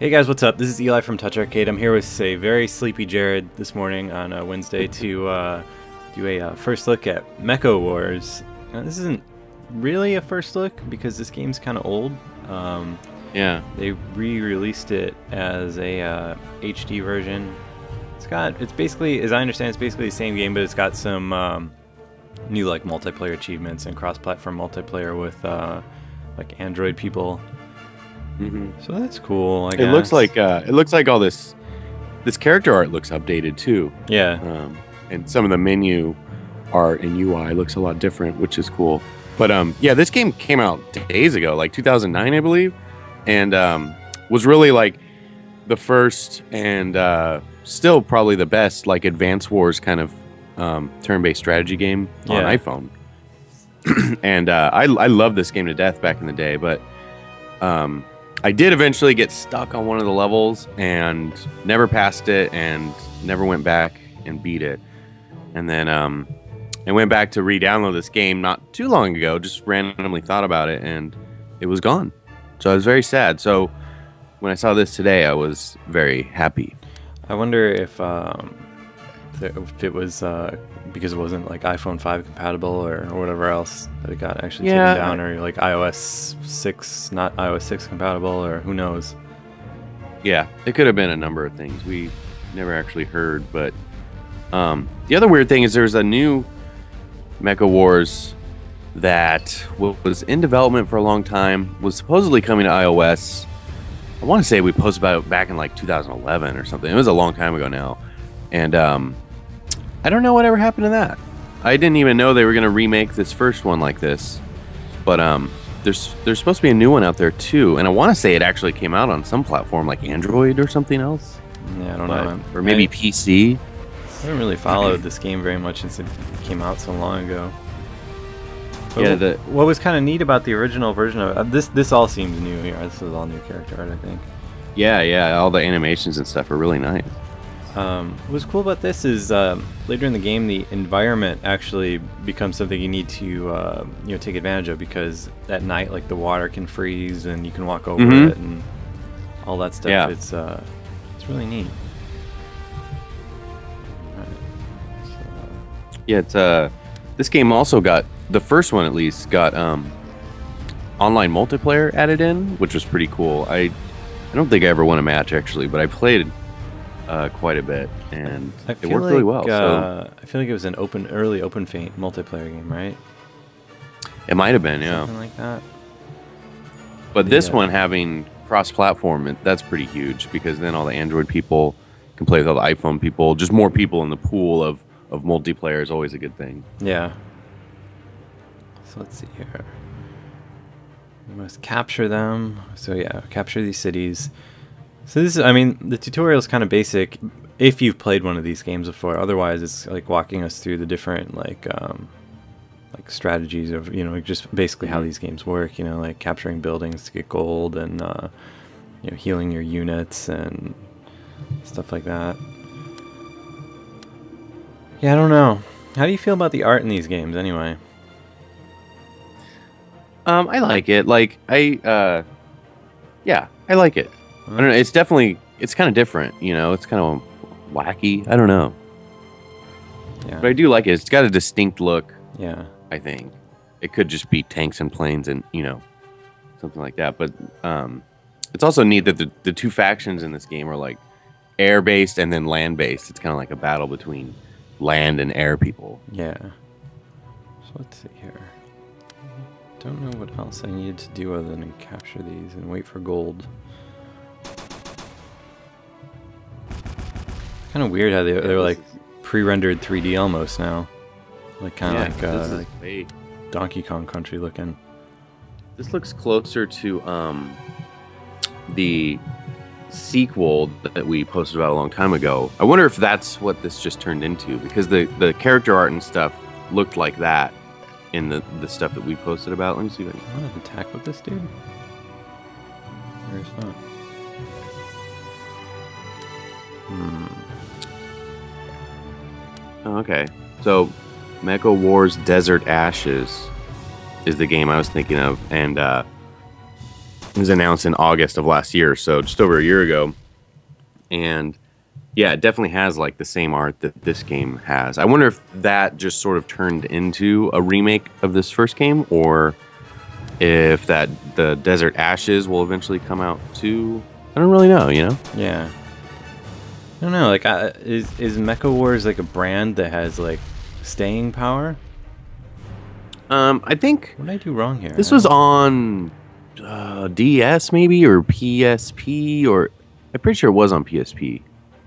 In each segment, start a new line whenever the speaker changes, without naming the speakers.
Hey guys, what's up? This is Eli from TouchArcade. I'm here with a very sleepy Jared this morning on Wednesday to do a first look at Mecho Wars. Now, this isn't really a first look because this game's kind of old.
Yeah.
They re-released it as a HD version. It's basically, as I understand, it's basically the same game, but it's got some new like multiplayer achievements and cross-platform multiplayer with like Android people. So that's cool. I guess.
It looks like all this character art looks updated too.
Yeah.
And some of the menu art and UI looks a lot different, which is cool. But yeah, this game came out days ago, like 2009, I believe, and was really like the first and still probably the best like Advance Wars kind of turn-based strategy game on iPhone. And I loved this game to death back in the day, but I did eventually get stuck on one of the levels and never passed it and never went back and beat it. And then I went back to re-download this game not too long ago, just randomly thought about it, and it was gone. So I was very sad. So when I saw this today, I was very happy.
I wonder if it was because it wasn't like iPhone 5 compatible or whatever else that it got actually taken down, or like iOS 6, not iOS 6 compatible, or who knows.
Yeah, it could have been a number of things we never actually heard. But the other weird thing is there's a new Mecha Wars that was in development for a long time, was supposedly coming to iOS. I want to say we posted about it back in like 2011 or something. It was a long time ago now. And I don't know whatever happened to that. I didn't even know they were going to remake this first one like this. But there's supposed to be a new one out there too. And I want to say it actually came out on some platform like Android or something else.
Yeah, I don't know.
Or maybe PC.
I haven't really followed this game very much since it came out so long ago. But
Yeah,
what was kind of neat about the original version of this all seems new here. This is all new character art, I think.
yeah, all the animations and stuff are really nice.
What's cool about this is later in the game, the environment actually becomes something you need to take advantage of, because at night, like, the water can freeze and you can walk over it and all that stuff.
Yeah.
It's really neat.
Yeah, it's this game also got, the first one at least, got online multiplayer added in, which was pretty cool. I don't think I ever won a match actually, but I played quite a bit, and it worked really well. So
I feel like it was an early open faint multiplayer game, right?
it might have been, yeah.
Something like that.
But this one having cross-platform, that's pretty huge, because then all the Android people can play with all the iPhone people. Just more people in the pool of multiplayer is always a good thing.
Yeah. So let's see here. We must capture them. So yeah, capture these cities. So this is, I mean, the tutorial is kind of basic if you've played one of these games before. Otherwise, it's like walking us through the different like strategies of, just basically how these games work. Like capturing buildings to get gold, and healing your units and stuff like that. Yeah, I don't know. How do you feel about the art in these games, anyway?
I like it. Like yeah, I like it. I don't know. It's kind of different. It's kind of wacky. I don't know.
Yeah.
But I do like it. It's got a distinct look.
Yeah.
I think it could just be tanks and planes and something like that. But it's also neat that the two factions in this game are like air based and then land based. It's kind of like a battle between land and air people.
Yeah. So let's see here. Don't know what else I needed to do other than capture these and wait for gold. Kind of weird how they're like pre-rendered 3D almost now, like kind of like Donkey Kong Country looking.
This looks closer to the sequel that we posted about a long time ago. I wonder if that's what this just turned into, because the character art and stuff looked like that in the stuff that we posted about. Let me see if I can.
I want to attack with this dude. Where's that?
Oh, okay. So, Mecho Wars Desert Ashes is the game I was thinking of, and It was announced in August of last year, so just over a year ago. And yeah, it definitely has like the same art that this game has. I wonder if that just sort of turned into a remake of this first game, or if that the Desert Ashes will eventually come out too. I don't really know, you know?
Yeah. I don't know, like, is Mecha Wars like a brand that has like staying power?
I think
What did I do wrong here?
this was on DS maybe, or PSP, or I'm pretty sure it was on PSP.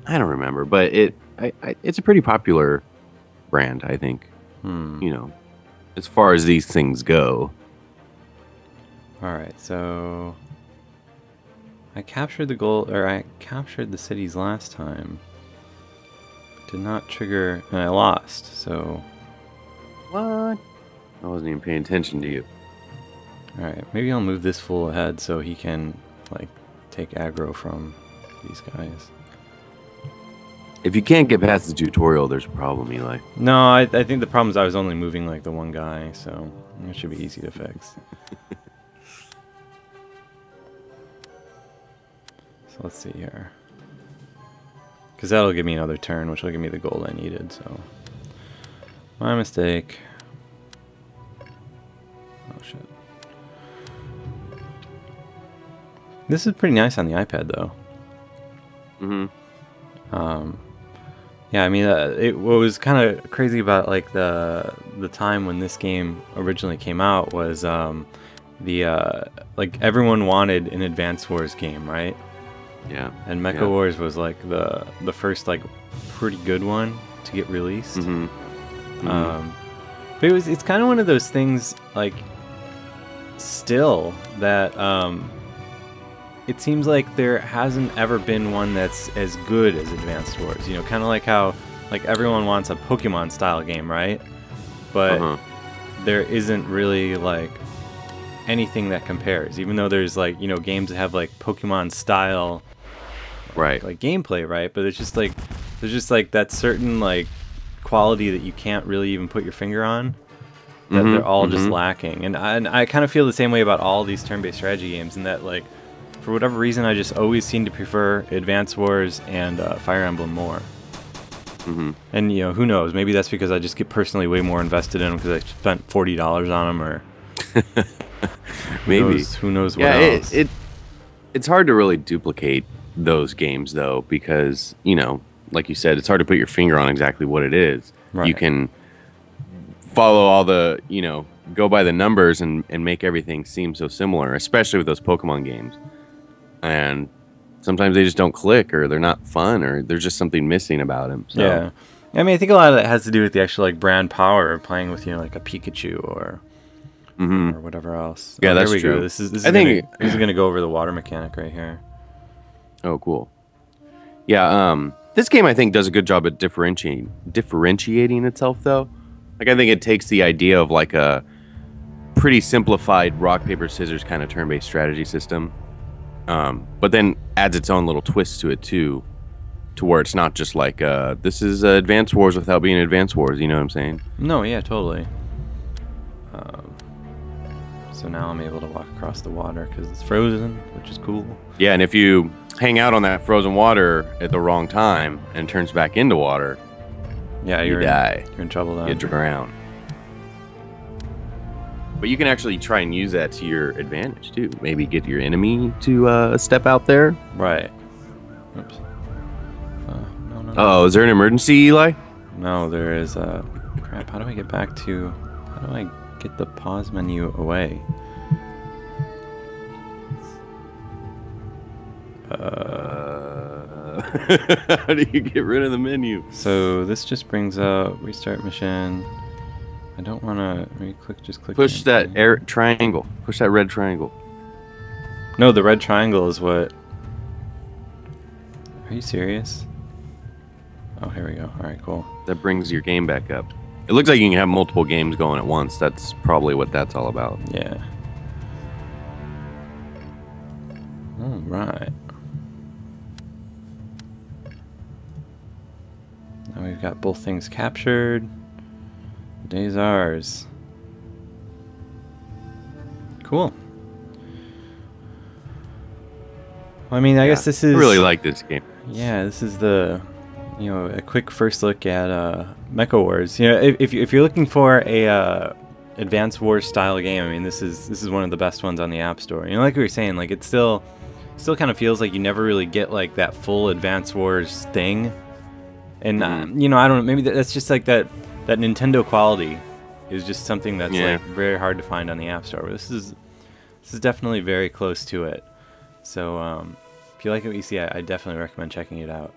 I don't remember, but it's a pretty popular brand, I think. You know, as far as these things go.
All right, so I captured the goal, or I captured the cities last time. Did not trigger, and I lost. So
What? I wasn't even paying attention to you.
all right, maybe I'll move this fool ahead so he can like take aggro from these guys.
If you can't get past the tutorial, there's a problem, Eli.
No, I think the problem is I was only moving like the one guy, so it should be easy to fix. So let's see here. Because that'll give me another turn, which will give me the gold I needed, so. My mistake. Oh shit. This is pretty nice on the iPad though. Yeah, I mean, what was kind of crazy about like the time when this game originally came out was like everyone wanted an Advance Wars game, right?
Yeah.
And Mecha Wars was like the first like pretty good one to get released. But it's kind of one of those things like still that it seems like there hasn't ever been one that's as good as Advanced Wars. You know, kind of like how like everyone wants a Pokemon style game, right? But there isn't really like anything that compares. Even though there's like, you know, games that have like Pokemon style like gameplay, right? But it's just like there's just like that certain like quality that you can't really even put your finger on. That they're all just lacking. And I kind of feel the same way about all these turn-based strategy games, in that like for whatever reason, I just always seem to prefer Advance Wars and Fire Emblem more. And, you know, who knows? Maybe that's because I just get personally way more invested in them because I spent $40 on them, or
maybe.
Who knows what else.
It's hard to really duplicate those games, though, because, you know, like you said, it's hard to put your finger on exactly what it is.
Right.
You can follow all the, you know, go by the numbers and make everything seem so similar, especially with those Pokemon games. And sometimes they just don't click, or they're not fun, or there's just something missing about them. So.
Yeah, I mean, I think a lot of that has to do with the actual like brand power of playing with, you know, like a Pikachu or whatever else.
Yeah, that's
here we
true.
Go. This is gonna go over the water mechanic right here.
Oh, cool. Yeah, this game I think does a good job at differentiating itself, though. Like I think it takes the idea of like a pretty simplified rock paper scissors kind of turn-based strategy system. But then adds its own little twist to it too, to where it's not just like this is Advance Wars without being Advance Wars. You know what I'm saying?
No, yeah, totally. So now I'm able to walk across the water because it's frozen, which is cool.
Yeah, and if you hang out on that frozen water at the wrong time and turns back into water,
yeah,
you die.
You're in trouble then.
You drown. But you can actually try and use that to your advantage, too. Maybe get your enemy to step out there.
Right. Oops. No.
Oh, is there an emergency, Eli?
No, there is. Crap, how do I get back to... How do I get the pause menu away?
How do you get rid of the menu?
So this just brings up restart mission. I don't want to just click.
Push that triangle. Push that red triangle.
No, the red triangle is what. Are you serious? Oh, here we go. All right, cool.
That brings your game back up. It looks like you can have multiple games going at once. That's probably what that's all about.
Yeah. All right. Now we've got both things captured. The day's ours. Cool. Well, I mean, I guess this is...
I really like this game.
Yeah, this is the, a quick first look at Mecha Wars. If you're looking for a Advance Wars style game, I mean, this is one of the best ones on the App Store. Like we were saying, like it still kind of feels like you never really get like that full Advance Wars thing. And I don't know, maybe that's just like that Nintendo quality is just something that's like very hard to find on the App Store. But this is definitely very close to it. So if you like what you see, I definitely recommend checking it out.